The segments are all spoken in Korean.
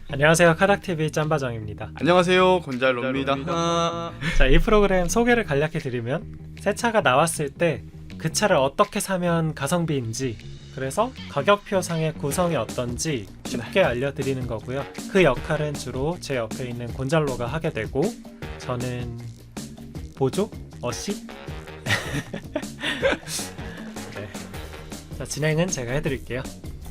안녕하세요. 카닥TV 짬바정입니다. 안녕하세요, 곤잘로입니다. 자, 이 프로그램 소개를 간략히 드리면 새 차가 나왔을 때 그 차를 어떻게 사면 가성비인지, 그래서 가격표상의 구성이 어떤지 쉽게 알려드리는 거고요. 그 역할은 주로 제 옆에 있는 곤잘로가 하게 되고, 저는 보조? 어시? 네. 자, 진행은 제가 해드릴게요.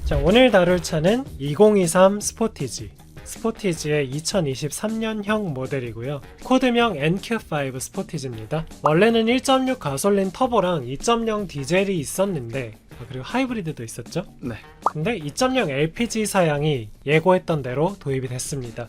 자, 오늘 다룰 차는 2023 스포티지. 스포티지의 2023년형 모델이고요. 코드명 NQ5 스포티지입니다. 원래는 1.6 가솔린 터보랑 2.0 디젤이 있었는데, 그리고 하이브리드도 있었죠? 네. 근데 2.0 LPG 사양이 예고했던 대로 도입이 됐습니다.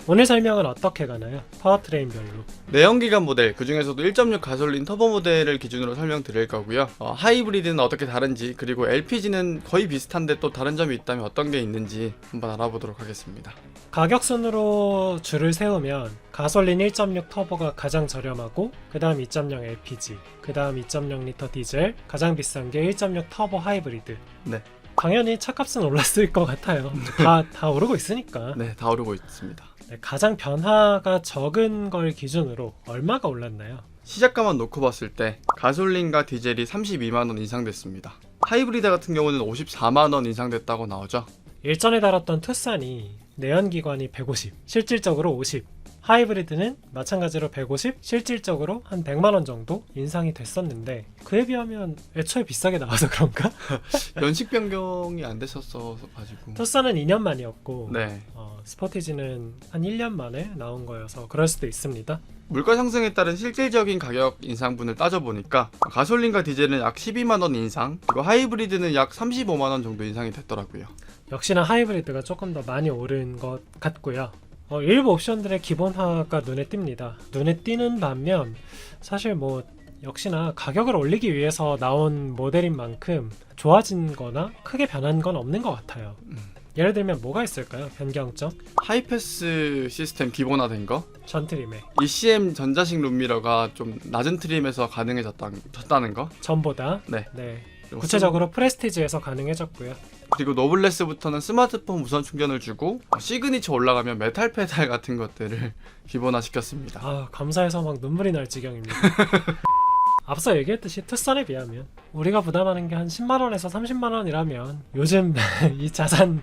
오늘 설명은 어떻게 가나요? 파워트레인별로. 내연기관 모델, 그 중에서도 1.6 가솔린 터보 모델을 기준으로 설명드릴 거고요. 하이브리드는 어떻게 다른지, 그리고 LPG는 거의 비슷한데 또 다른 점이 있다면 어떤 게 있는지 한번 알아보도록 하겠습니다. 가격 순으로 줄을 세우면 가솔린 1.6 터보가 가장 저렴하고, 그 다음 2.0 LPG, 그 다음 2.0L 디젤, 가장 비싼 게 1.6 터보 하이브리드. 네. 당연히 차값은 올랐을 것 같아요. 다 오르고 있으니까. 네, 다 오르고 있습니다. 네, 가장 변화가 적은 걸 기준으로 얼마가 올랐나요? 시작가만 놓고 봤을 때 가솔린과 디젤이 32만원 인상됐습니다. 하이브리드 같은 경우는 54만원 인상됐다고 나오죠. 일전에 다뤘던 투싼이 내연기관이 150, 실질적으로 50, 하이브리드는 마찬가지로 150, 실질적으로 한 100만원 정도 인상이 됐었는데, 그에 비하면 애초에 비싸게 나와서 그런가? 연식 변경이 안 됐었어 가지고. 투싼은 2년 만이었고, 네. 스포티지는 한 1년 만에 나온 거여서 그럴 수도 있습니다. 물가 상승에 따른 실질적인 가격 인상분을 따져보니까 가솔린과 디젤은 약 12만원 인상, 그리고 하이브리드는 약 35만원 정도 인상이 됐더라고요. 역시나 하이브리드가 조금 더 많이 오른 것 같고요. 일부 옵션들의 기본화가 눈에 띕니다. 눈에 띄는 반면 사실 역시나 가격을 올리기 위해서 나온 모델인 만큼 좋아진 거나 크게 변한 건 없는 것 같아요. 예를 들면 뭐가 있을까요? 변경점? 하이패스 시스템 기본화된 거, 전 트림에 ECM 전자식 룸미러가 좀 낮은 트림에서 가능해졌다는 거. 전보다 네. 구체적으로 프레스티지에서 가능해졌고요. 그리고 노블레스부터는 스마트폰 무선 충전을 주고, 시그니처 올라가면 메탈 페달 같은 것들을 기본화시켰습니다. 감사해서 막 눈물이 날 지경입니다. 앞서 얘기했듯이 투싼에 비하면 우리가 부담하는 게 한 10만원에서 30만원이라면 요즘 이 자산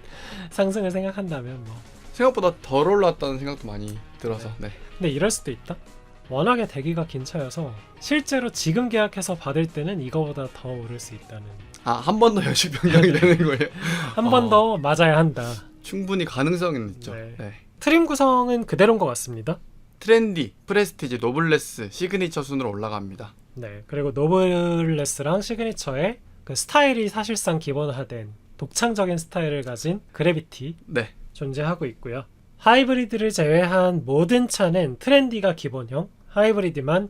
상승을 생각한다면 생각보다 덜 올랐다는 생각도 많이 들어서. 네. 근데 이럴 수도 있다. 워낙에 대기가 긴 차여서 실제로 지금 계약해서 받을 때는 이거보다 더 오를 수 있다는. 한 번 더 연식 변경이 되는 거예요? 한 번 더 맞아야 한다. 충분히 가능성은 있죠. 네. 네. 트림 구성은 그대로인 것 같습니다. 트렌디, 프레스티지, 노블레스, 시그니처 순으로 올라갑니다. 네, 그리고 노블레스랑 시그니처의 그 스타일이 사실상 기본화된 독창적인 스타일을 가진 그래비티 네. 존재하고 있고요. 하이브리드를 제외한 모든 차는 트렌디가 기본형, 하이브리드만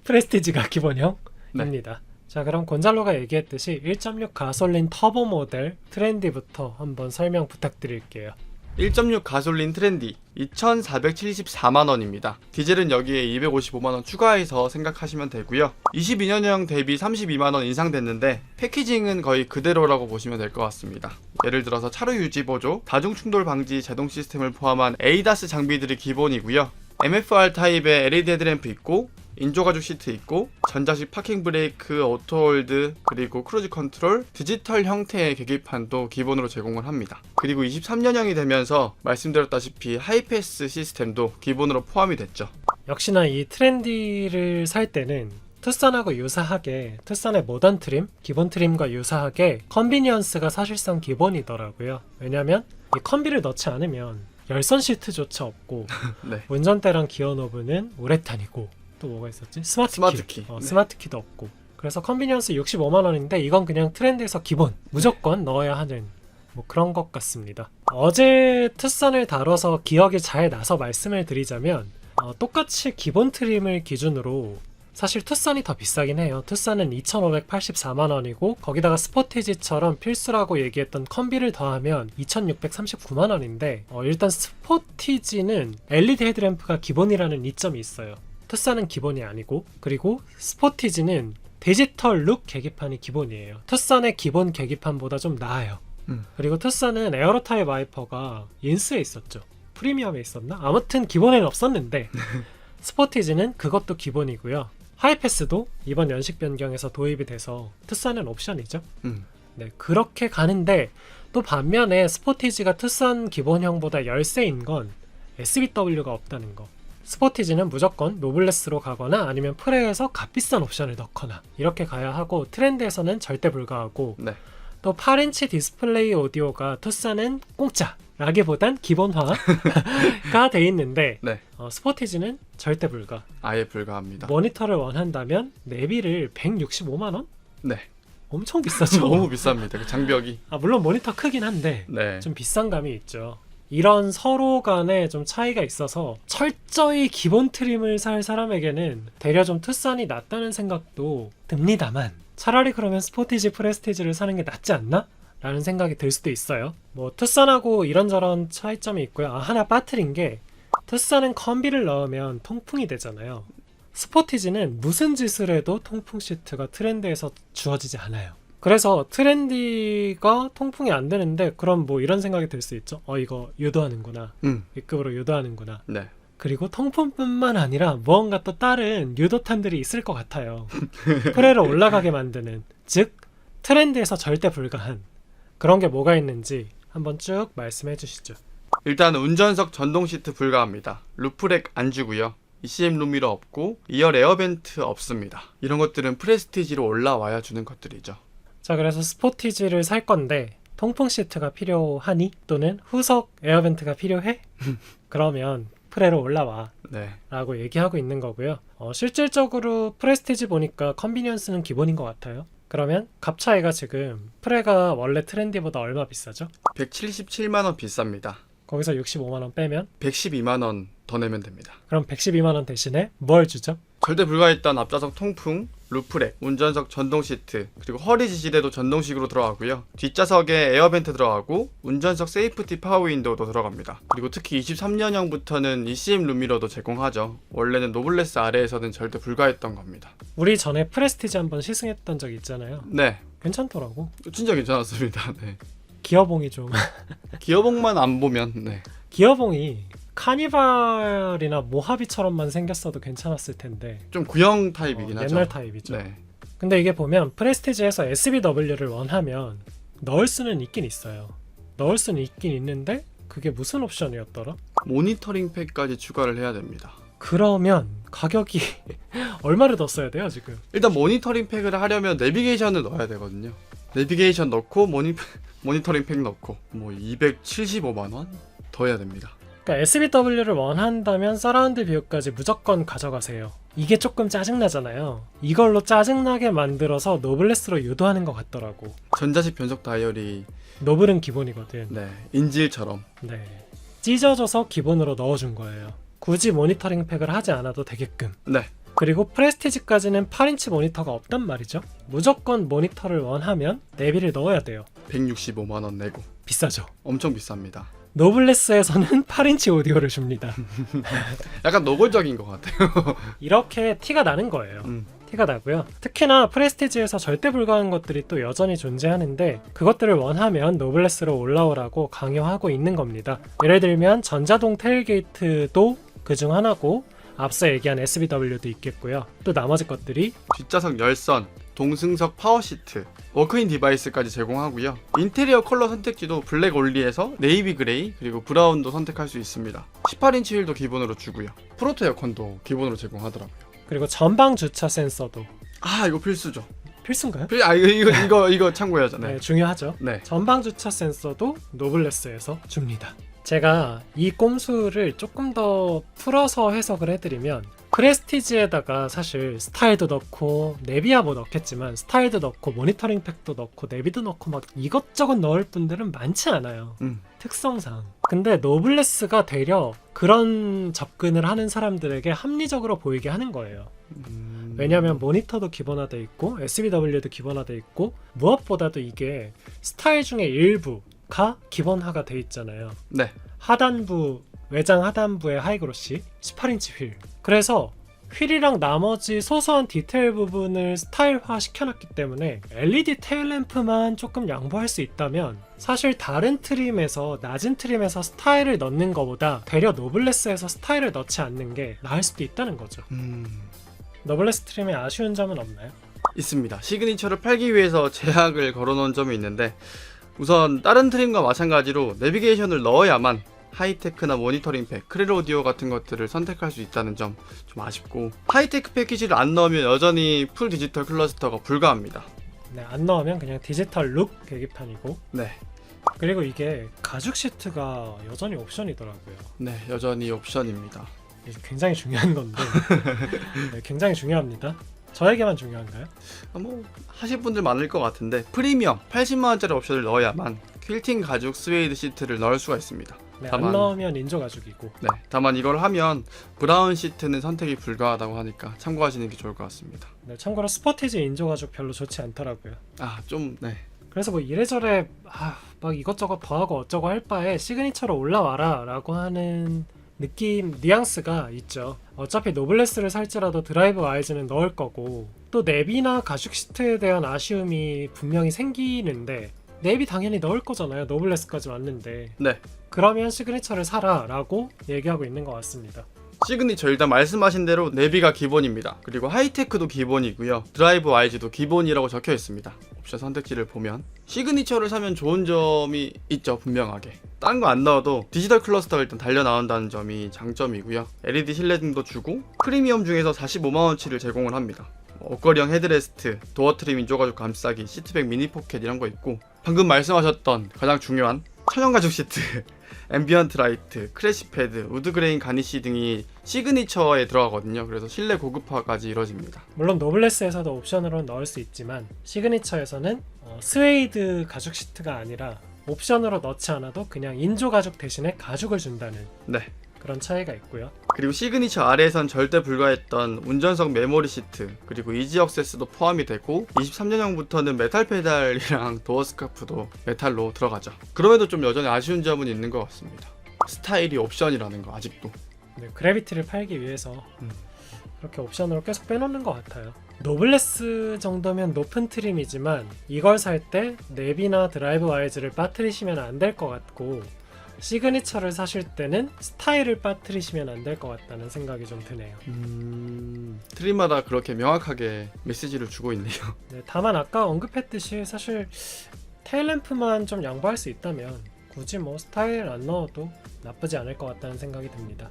프레스티지가 기본형입니다. 네. 자, 그럼 곤잘로가 얘기했듯이 1.6 가솔린 터보 모델 트렌디부터 한번 설명 부탁드릴게요. 1.6 가솔린 트렌디 2,474만원입니다. 디젤은 여기에 255만원 추가해서 생각하시면 되고요. 22년형 대비 32만원 인상됐는데 패키징은 거의 그대로라고 보시면 될 것 같습니다. 예를 들어서 차로 유지 보조, 다중 충돌 방지 제동 시스템을 포함한 ADAS 장비들이 기본이고요. MFR 타입의 LED 헤드램프 있고, 인조가죽 시트 있고, 전자식 파킹 브레이크, 오토홀드, 그리고 크루즈 컨트롤, 디지털 형태의 계기판도 기본으로 제공을 합니다. 그리고 23년형이 되면서 말씀드렸다시피 하이패스 시스템도 기본으로 포함이 됐죠. 역시나 이 트렌디를 살 때는 투싼하고 유사하게, 투싼의 모던 트림, 기본 트림과 유사하게 컨비니언스가 사실상 기본이더라고요. 왜냐면 이 컨비를 넣지 않으면 열선 시트조차 없고 네. 운전대랑 기어 노브는 우레탄이고, 또 뭐가 있었지? 스마트키. 네. 스마트키도 없고. 그래서 컨비니언스 65만원인데 이건 그냥 트렌드에서 기본 무조건 넣어야 하는 그런 것 같습니다. 어제 투싼을 다뤄서 기억이 잘 나서 말씀을 드리자면, 똑같이 기본 트림을 기준으로 사실 투싼이 더 비싸긴 해요. 투싼은 2,584만원이고 거기다가 스포티지처럼 필수라고 얘기했던 컨비를 더하면 2,639만원인데, 일단 스포티지는 LED 헤드램프가 기본이라는 이점이 있어요. 투싼은 기본이 아니고, 그리고 스포티지는 디지털 룩 계기판이 기본이에요. 투싼의 기본 계기판보다 좀 나아요. 그리고 투싼은 에어로 타입 와이퍼가 인스에 있었죠. 프리미엄에 있었나? 아무튼 기본에는 없었는데 스포티지는 그것도 기본이고요. 하이패스도 이번 연식 변경에서 도입이 돼서 투싼은 옵션이죠. 네, 그렇게 가는데 또 반면에 스포티지가 투싼 기본형보다 열세인 건 SBW가 없다는 거. 스포티지는 무조건 노블레스로 가거나 아니면 프레에서 값비싼 옵션을 넣거나 이렇게 가야 하고, 트렌드에서는 절대 불가하고, 네. 또 8인치 디스플레이 오디오가 투싼은 공짜라기보단 기본화가 돼 있는데 네. 스포티지는 절대 불가. 아예 불가합니다. 모니터를 원한다면 내비를 165만원? 네. 엄청 비싸죠. 너무 비쌉니다. 그 장벽이. 물론 모니터 크긴 한데 네. 좀 비싼 감이 있죠. 이런 서로 간에 좀 차이가 있어서 철저히 기본 트림을 살 사람에게는 되려 좀 투싼이 낫다는 생각도 듭니다만, 차라리 그러면 스포티지 프레스티지를 사는 게 낫지 않나? 라는 생각이 들 수도 있어요. 뭐 투싼하고 이런저런 차이점이 있고요. 하나 빠뜨린 게, 투싼은 컴비를 넣으면 통풍이 되잖아요. 스포티지는 무슨 짓을 해도 통풍 시트가 트렌드에서 주어지지 않아요. 그래서 트렌디가 통풍이 안 되는데, 그럼 뭐 이런 생각이 들 수 있죠. 이거 유도하는구나. B급으로 유도하는구나. 네. 그리고 통풍뿐만 아니라 무언가 또 다른 유도탄들이 있을 것 같아요. 프레를 올라가게 만드는, 즉 트렌드에서 절대 불가한 그런 게 뭐가 있는지 한번 쭉 말씀해 주시죠. 일단 운전석 전동 시트 불가합니다. 루프렉 안 주고요. ECM 룸미러 없고 2열 에어벤트 없습니다. 이런 것들은 프레스티지로 올라와야 주는 것들이죠. 자, 그래서 스포티지를 살 건데 통풍 시트가 필요하니? 또는 후석 에어벤트가 필요해? 그러면 프레로 올라와 네. 라고 얘기하고 있는 거고요. 실질적으로 프레스티지 보니까 컨비니언스는 기본인 것 같아요. 그러면 값 차이가 지금 프레가 원래 트렌디보다 얼마 비싸죠? 177만원 비쌉니다. 거기서 65만원 빼면 112만원 더 내면 됩니다. 그럼 112만원 대신에 뭘 주죠? 절대 불가했던 앞좌석 통풍, 루프렉, 운전석 전동 시트, 그리고 허리 지지대도 전동식으로 들어가고요. 뒷좌석에 에어벤트 들어가고 운전석 세이프티 파워 윈도우도 들어갑니다. 그리고 특히 23년형부터는 ECM 룸미러도 제공하죠. 원래는 노블레스 아래에서는 절대 불가했던 겁니다. 우리 전에 프레스티지 한번 시승했던 적 있잖아요. 네, 괜찮더라고. 진짜 괜찮았습니다. 네. 기어봉이 좀 기어봉만 안 보면 네. 기어봉이 카니발이나 모하비처럼만 생겼어도 괜찮았을 텐데 좀 구형 타입이긴 하죠. 옛날 타입이죠. 네. 근데 이게 보면 프레스티지에서 SBW를 원하면 넣을 수는 있긴 있어요. 넣을 수는 있긴 있는데 그게 무슨 옵션이었더라? 모니터링 팩까지 추가를 해야 됩니다. 그러면 가격이 얼마를 더 써야 돼요 지금? 일단 모니터링 팩을 하려면 내비게이션을 넣어야 되거든요. 내비게이션 넣고 모니터링 팩 넣고 뭐 275만원 더 해야 됩니다. 그러니까 SBW를 원한다면 서라운드 뷰까지 무조건 가져가세요. 이게 조금 짜증나잖아요. 이걸로 짜증나게 만들어서 노블레스로 유도하는 것 같더라고. 전자식 변속 다이얼이 노블은 기본이거든. 네, 인질처럼. 네, 찢어져서 기본으로 넣어준 거예요. 굳이 모니터링 팩을 하지 않아도 되게끔. 네. 그리고 프레스티지까지는 8인치 모니터가 없단 말이죠. 무조건 모니터를 원하면 내비를 넣어야 돼요. 165만원 내고 비싸죠. 엄청 비쌉니다. 노블레스에서는 8인치 오디오를 줍니다. 약간 노골적인 것 같아요. 이렇게 티가 나는 거예요. 티가 나고요. 특히나 프레스티지에서 절대 불가한 것들이 또 여전히 존재하는데 그것들을 원하면 노블레스로 올라오라고 강요하고 있는 겁니다. 예를 들면 전자동 테일게이트도 그중 하나고, 앞서 얘기한 SBW도 있겠고요. 또 나머지 것들이 뒷좌석 열선, 동승석 파워시트, 워크인 디바이스까지 제공하고요. 인테리어 컬러 선택지도 블랙 올리에서 네이비 그레이 그리고 브라운도 선택할 수 있습니다. 18인치 휠도 기본으로 주고요. 프로토 에어컨도 기본으로 제공하더라고요. 그리고 전방 주차 센서도 이거 필수죠. 필수인가요? 이거 참고해야죠. 네, 네. 중요하죠. 네. 전방 주차 센서도 노블레스에서 줍니다. 제가 이 꼼수를 조금 더 풀어서 해석을 해드리면, 프레스티지에다가 사실 스타일도 넣고 내비야 뭐 넣겠지만 스타일도 넣고 모니터링 팩도 넣고 내비도 넣고 막 이것저것 넣을 분들은 많지 않아요. 특성상. 근데 노블레스가 되려 그런 접근을 하는 사람들에게 합리적으로 보이게 하는 거예요. 왜냐면 모니터도 기본화돼 있고 SBW도 기본화돼 있고, 무엇보다도 이게 스타일 중에 일부가 기본화가 돼 있잖아요. 네. 하단부, 외장 하단부의 하이그로시 18인치 휠. 그래서 휠이랑 나머지 소소한 디테일 부분을 스타일화 시켜놨기 때문에 LED 테일램프만 조금 양보할 수 있다면 사실 다른 트림에서 낮은 트림에서 스타일을 넣는 것보다 되려 노블레스에서 스타일을 넣지 않는 게 나을 수도 있다는 거죠. 노블레스 트림에 아쉬운 점은 없나요? 있습니다. 시그니처를 팔기 위해서 제약을 걸어놓은 점이 있는데 우선 다른 트림과 마찬가지로 내비게이션을 넣어야만 하이테크나 모니터링 팩, 크렐 오디오 같은 것들을 선택할 수 있다는 점 좀 아쉽고 하이테크 패키지를 안 넣으면 여전히 풀 디지털 클러스터가 불가합니다. 네, 안 넣으면 그냥 디지털 룩 계기판이고 네, 그리고 이게 가죽 시트가 여전히 옵션이더라고요. 네 여전히 옵션입니다. 이게 굉장히 중요한 건데 네, 굉장히 중요합니다. 저에게만 중요한가요? 뭐 하실 분들 많을 것 같은데 프리미엄 80만원짜리 옵션을 넣어야만 퀼팅 가죽 스웨이드 시트를 넣을 수가 있습니다. 네, 다만- 안 넣으면 인조 가죽이고 네, 다만 이걸 하면 브라운 시트는 선택이 불가하다고 하니까 참고하시는 게 좋을 것 같습니다. 네, 참고로 스포티지 인조 가죽 별로 좋지 않더라고요. 네. 그래서 뭐 이래저래 막 이것저것 더하고 어쩌고 할 바에 시그니처로 올라와라 라고 하는 느낌, 뉘앙스가 있죠. 어차피 노블레스를 살지라도 드라이브 와이즈는 넣을 거고 또 내비나 가죽 시트에 대한 아쉬움이 분명히 생기는데 내비 당연히 넣을 거잖아요. 노블레스까지 왔는데 네. 그러면 시그니처를 사라 라고 얘기하고 있는 것 같습니다. 시그니처 일단 말씀하신 대로 내비가 기본입니다. 그리고 하이테크도 기본이고요. 드라이브 와이즈도 기본이라고 적혀 있습니다. 옵션 선택지를 보면 시그니처를 사면 좋은 점이 있죠. 분명하게. 딴 거 안 넣어도 디지털 클러스터가 일단 달려 나온다는 점이 장점이고요. LED 실내등도 주고 프리미엄 중에서 45만원치를 제공을 합니다. 옷걸이형 헤드레스트, 도어 트림 인조가죽 감싸기, 시트백 미니 포켓 이런 거 있고 방금 말씀하셨던 가장 중요한 천연가죽 시트, 앰비언트 라이트, 크래시 패드, 우드그레인 가니쉬 등이 시그니처에 들어가거든요. 그래서 실내 고급화까지 이루어집니다. 물론 노블레스에서도 옵션으로 넣을 수 있지만 시그니처에서는 스웨이드 가죽 시트가 아니라 옵션으로 넣지 않아도 그냥 인조 가죽 대신에 가죽을 준다는 네. 그런 차이가 있고요. 그리고 시그니처 아래에선 절대 불가했던 운전석 메모리 시트, 그리고 이지 액세스도 포함이 되고 23년형부터는 메탈 페달이랑 도어 스카프도 메탈로 들어가죠. 그럼에도 좀 여전히 아쉬운 점은 있는 것 같습니다. 스타일이 옵션이라는 거 아직도. 네, 그래비티를 팔기 위해서 그렇게 옵션으로 계속 빼놓는 것 같아요. 노블레스 정도면 높은 트림이지만 이걸 살 때 내비나 드라이브 와이즈를 빠뜨리시면 안 될 것 같고 시그니처를 사실 때는 스타일을 빠뜨리시면 안 될 것 같다는 생각이 좀 드네요. 트림마다 그렇게 명확하게 메시지를 주고 있네요. 네, 다만 아까 언급했듯이 사실 테일램프만 좀 양보할 수 있다면 굳이 뭐 스타일 안 넣어도 나쁘지 않을 것 같다는 생각이 듭니다.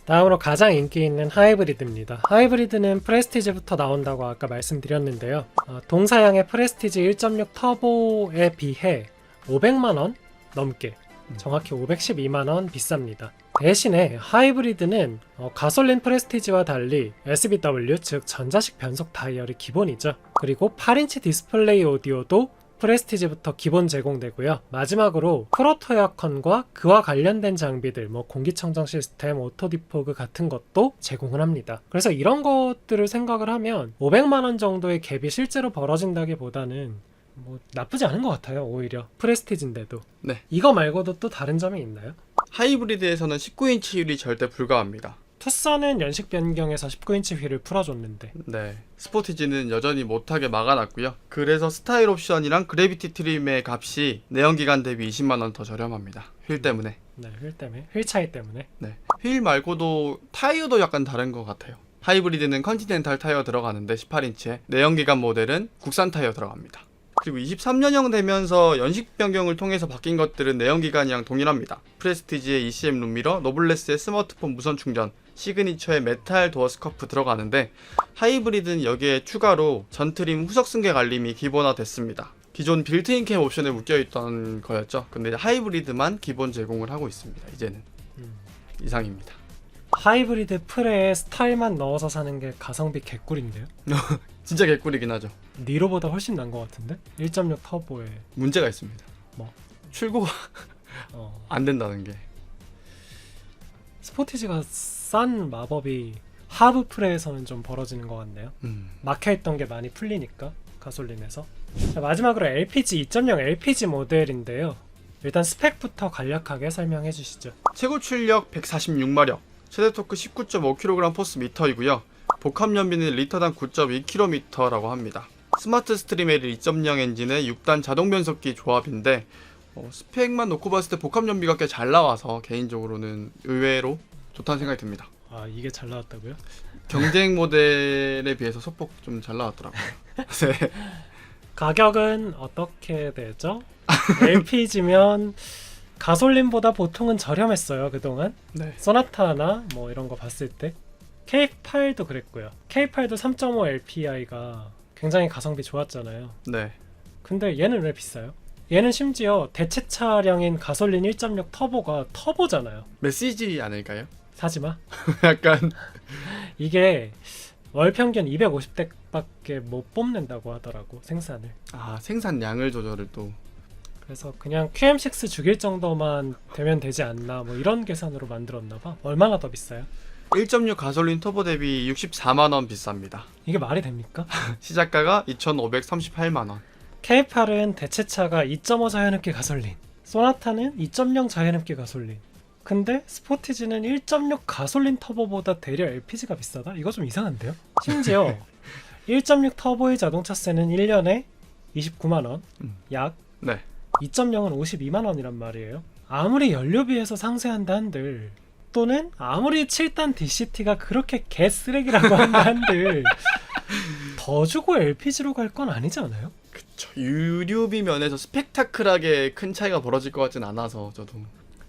다음으로 가장 인기 있는 하이브리드입니다. 하이브리드는 프레스티지부터 나온다고 아까 말씀드렸는데요. 동사양의 프레스티지 1.6 터보에 비해 500만원 넘게 정확히 512만원 비쌉니다. 대신에 하이브리드는 가솔린 프레스티지와 달리 SBW 즉 전자식 변속 다이얼이 기본이죠. 그리고 8인치 디스플레이 오디오도 프레스티지부터 기본 제공되고요. 마지막으로 프로토 에어컨과 그와 관련된 장비들 뭐 공기청정 시스템, 오토 디포그 같은 것도 제공을 합니다. 그래서 이런 것들을 생각을 하면 500만원 정도의 갭이 실제로 벌어진다기보다는 뭐 나쁘지 않은 것 같아요. 오히려 프레스티지인데도. 네. 이거 말고도 또 다른 점이 있나요? 하이브리드에서는 19인치 휠이 절대 불가합니다. 투싼은 연식 변경에서 19인치 휠을 풀어줬는데 네. 스포티지는 여전히 못하게 막아놨고요. 그래서 스타일 옵션이랑 그래비티 트림의 값이 내연기관 대비 20만원 더 저렴합니다. 휠 때문에. 네, 휠 때문에 휠 차이 때문에 네. 휠 말고도 타이어도 약간 다른 것 같아요. 하이브리드는 컨티넨탈 타이어 들어가는데 18인치에 내연기관 모델은 국산 타이어 들어갑니다. 그리고 23년형 되면서 연식 변경을 통해서 바뀐 것들은 내연기관이랑 동일합니다. 프레스티지의 ECM 룸미러, 노블레스의 스마트폰 무선 충전, 시그니처의 메탈 도어 스커프 들어가는데 하이브리드는 여기에 추가로 전트림 후석 승객 알림이 기본화 됐습니다. 기존 빌트인 캠 옵션에 묶여있던 거였죠. 근데 하이브리드만 기본 제공을 하고 있습니다. 이제는 이상입니다. 하이브리드 프레에 스타일만 넣어서 사는 게 가성비 개꿀인데요? 진짜 개꿀이긴 하죠. 니로보다 훨씬 난 것 같은데? 1.6 터보에 문제가 있습니다. 뭐? 출고가 안 된다는 게. 스포티지가 싼 마법이 하부 프레에서는 좀 벌어지는 것 같네요. 막혀있던 게 많이 풀리니까 가솔린에서. 자, 마지막으로 LPG 2.0 LPG 모델인데요. 일단 스펙부터 간략하게 설명해 주시죠. 최고 출력 146마력, 최대 토크 19.5kg 포스 미터이고요. 복합 연비는 리터당 9.2km라고 합니다. 스마트 스트림 L 2.0 엔진의 6단 자동 변속기 조합인데 스펙만 놓고 봤을 때 복합 연비가 꽤 잘 나와서 개인적으로는 의외로 좋다는 생각이 듭니다. 아 이게 잘 나왔다고요? 경쟁 모델에 비해서 소폭 좀 잘 나왔더라고요. 네. 가격은 어떻게 되죠? LPG면 가솔린보다 보통은 저렴했어요 그동안. 네. 소나타나 뭐 이런 거 봤을 때 K8도 그랬고요. K8도 3.5 LPI가 굉장히 가성비 좋았잖아요. 네. 근데 얘는 왜 비싸요? 얘는 심지어 대체 차량인 가솔린 1.6 터보가 터보잖아요. 메시지 아닐까요? 사지마. 약간 이게 월 평균 250대밖에 못 뽑는다고 하더라고 생산을. 생산량을 조절을 또 그래서 그냥 QM6 죽일 정도만 되면 되지 않나 뭐 이런 계산으로 만들었나 봐. 얼마나 더 비싸요? 1.6 가솔린 터보 대비 64만원 비쌉니다. 이게 말이 됩니까? 시작가가 2,538만원. K8은 대체차가 2.5 자연흡기 가솔린, 소나타는 2.0 자연흡기 가솔린. 근데 스포티지는 1.6 가솔린 터보보다 대려 LPG가 비싸다? 이거 좀 이상한데요? 심지어 1.6 터보의 자동차세는 1년에 29만원, 약 네. 2.0은 52만원이란 말이에요. 아무리 연료비에서 상세한다 한들, 또는 아무리 7단 DCT가 그렇게 개쓰레기라고 한다 한들 더 주고 LPG로 갈 건 아니지 않아요? 그쵸. 유류비 면에서 스펙타클하게 큰 차이가 벌어질 것 같진 않아서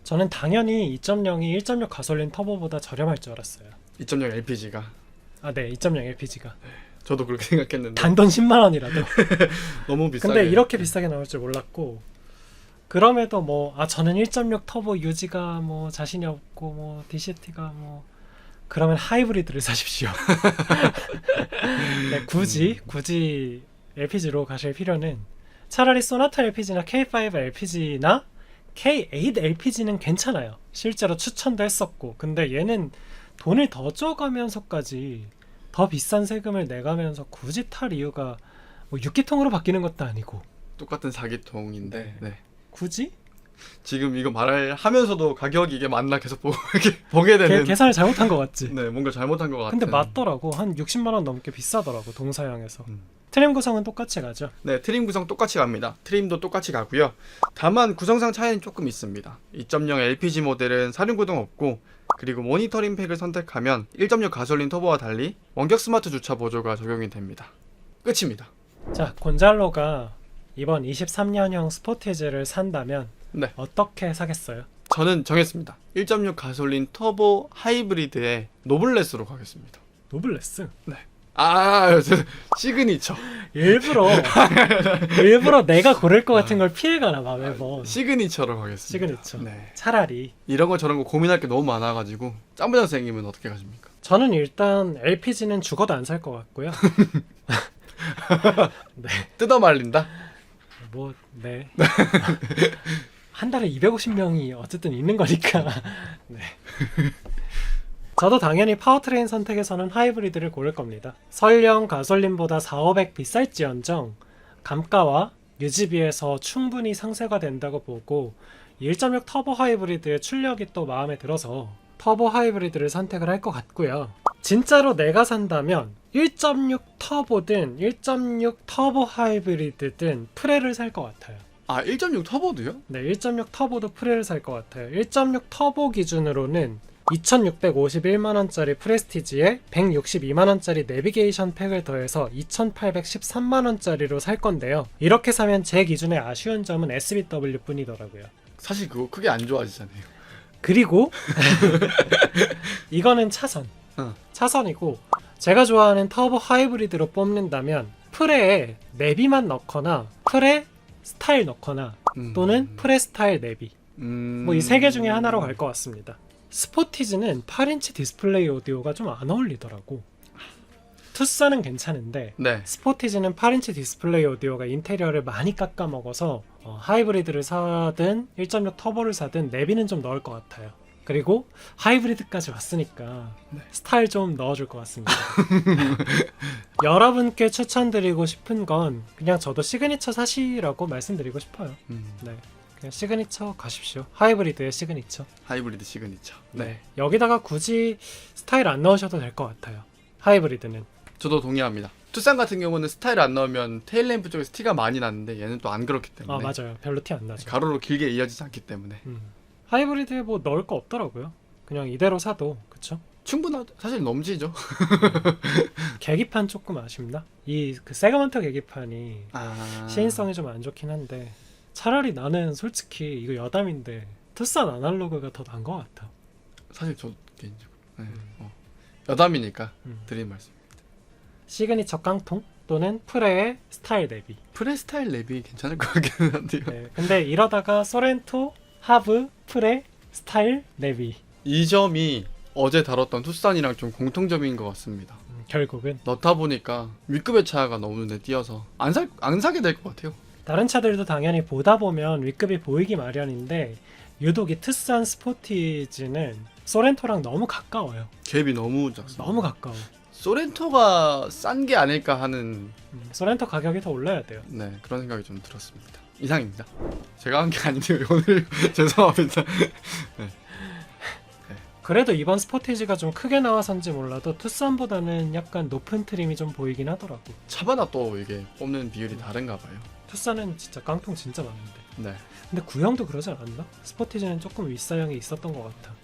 저는 당연히 2.0이 1.6 가솔린 터보보다 저렴할 줄 알았어요. 2.0 LPG가 네, 2.0 LPG가 저도 그렇게 생각했는데 단돈 10만 원이라도. 너무 비싸게. 근데 이렇게 비싸게 나올 줄 몰랐고, 그럼에도 저는 1.6 터보 유지가 자신이 없고 DCT가 그러면 하이브리드를 사십시오. 네, 굳이 LPG로 가실 필요는, 차라리 소나타 LPG나 K5 LPG나 K8 LPG는 괜찮아요. 실제로 추천도 했었고. 근데 얘는 돈을 더 줘가면서까지 더 비싼 세금을 내가면서 굳이 탈 이유가 6기통으로 바뀌는 것도 아니고 똑같은 4기통인데 네. 굳이? 지금 이거 말을 하면서도 가격이 이게 맞나 계속 보게 되는 계산을 잘못한 것 같지? 네, 뭔가 잘못한 것 같은. 근데 맞더라고. 한 60만 원 넘게 비싸더라고, 동사양에서. 트림 구성은 똑같이 가죠? 네, 트림 구성 똑같이 갑니다. 트림도 똑같이 가고요. 다만 구성상 차이는 조금 있습니다. 2.0 LPG 모델은 사륜구동 없고, 그리고 모니터링 팩을 선택하면 1.6 가솔린 터보와 달리 원격 스마트 주차 보조가 적용이 됩니다. 끝입니다. 자, 곤잘로가 이번 23년형 스포티지를 산다면 네. 어떻게 사겠어요? 저는 정했습니다. 1.6 가솔린 터보 하이브리드의 노블레스로 가겠습니다. 노블레스? 네. 시그니처. 일부러 내가 고를 것 같은 걸 피해가나 봐, 매번. 시그니처로 가겠습니다. 시그니처. 네. 차라리. 이런 거 저런 거 고민할 게 너무 많아가지고 짬부장 선생님은 어떻게 가십니까? 저는 일단 LPG는 죽어도 안 살 것 같고요. 네. 뜯어 말린다? 네. 한 달에 250명이 어쨌든 있는 거니까. 네. 저도 당연히 파워트레인 선택에서는 하이브리드를 고를 겁니다. 설령 가솔린보다 4,500 비쌀지언정 감가와 유지비에서 충분히 상쇄가 된다고 보고 1.6 터보 하이브리드의 출력이 또 마음에 들어서 터보 하이브리드를 선택을 할 것 같고요. 진짜로 내가 산다면 1.6 터보든 1.6 터보 하이브리드든 프레를 살 것 같아요. 1.6 터보도요? 네, 1.6 터보도 프레를 살 것 같아요. 1.6 터보 기준으로는 2,651만원짜리 프레스티지에 162만원짜리 내비게이션 팩을 더해서 2,813만원짜리로 살 건데요. 이렇게 사면 제 기준에 아쉬운 점은 SBW 뿐이더라고요. 사실 그거 크게 안 좋아지잖아요. 그리고 이거는 차선이고, 제가 좋아하는 터보 하이브리드로 뽑는다면 프레에 내비만 넣거나 프레 스타일 넣거나 또는 프레 스타일 내비, 이 세 개 중에 하나로 갈 것 같습니다. 스포티지는 8인치 디스플레이 오디오가 좀 안 어울리더라고. 투싼은 괜찮은데 네. 스포티지는 8인치 디스플레이 오디오가 인테리어를 많이 깎아먹어서 하이브리드를 사든 1.6 터보를 사든 내비는 좀 넣을 것 같아요. 그리고 하이브리드까지 왔으니까 스타일 좀 넣어줄 것 같습니다. 여러분께 추천드리고 싶은 건 그냥 저도 시그니처 사시라고 말씀드리고 싶어요. 네. 그냥 시그니처 가십시오. 하이브리드의 시그니처. 하이브리드 시그니처. 네. 여기다가 굳이 스타일 안 넣으셔도 될 것 같아요. 하이브리드는. 저도 동의합니다. 투싼 같은 경우는 스타일 안 넣으면 테일램프 쪽에서 티가 많이 나는데 얘는 또 안 그렇기 때문에. 아 맞아요. 별로 티 안 나죠. 가로로 길게 이어지지 않기 때문에. 하이브리드에 뭐 넣을 거 없더라고요. 그냥 이대로 사도 그쵸? 충분하죠. 사실 넘지죠. 계기판 조금 아쉽나? 이 그 세그먼트 계기판이 아... 시인성이 좀 안 좋긴 한데 차라리 나는 솔직히 이거 여담인데 투싼 아날로그가 더 나은 것 같아. 사실 저 개인적으로 네. 여담이니까 음. 드린 말씀. 시그니처 깡통 또는 프레의 스타일 내비. 프레스타일 랩이 괜찮을 것 같기는 한데요. 네, 근데 이러다가 소렌토, 하브, 프레, 스타일 내비. 이 점이 어제 다뤘던 투싼이랑 좀 공통점인 것 같습니다. 결국은 넣다 보니까 윗급의 차가 너무 눈에 띄어서 안 사게 될 것 같아요. 다른 차들도 당연히 보다 보면 윗급이 보이기 마련인데 유독 이 투싼 스포티지는 소렌토랑 너무 가까워요. 갭이 너무 작습니다. 너무 가까워. 소렌토가 싼 게 아닐까 하는 소렌토 가격이 더 올라야 돼요. 네, 그런 생각이 좀 들었습니다. 이상입니다. 제가 한 게 아닌데요. 오늘 죄송합니다. 그래도 이번 스포티지가 좀 크게 나와서인지 몰라도 투싼보다는 약간 높은 트림이 좀 보이긴 하더라고. 차마다 또 이게 뽑는 비율이 다른가 봐요. 투싼은 진짜 깡통 진짜 많은데. 네, 근데 구형도 그러지 않았나? 스포티지는 조금 윗사양이 있었던 것 같아.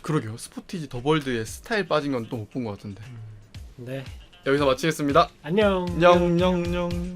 그러게요. 스포티지 더볼드에 스타일 빠진 건 또 못 본 것 같은데. 네. 여기서 마치겠습니다. 안녕. 냥냥냥.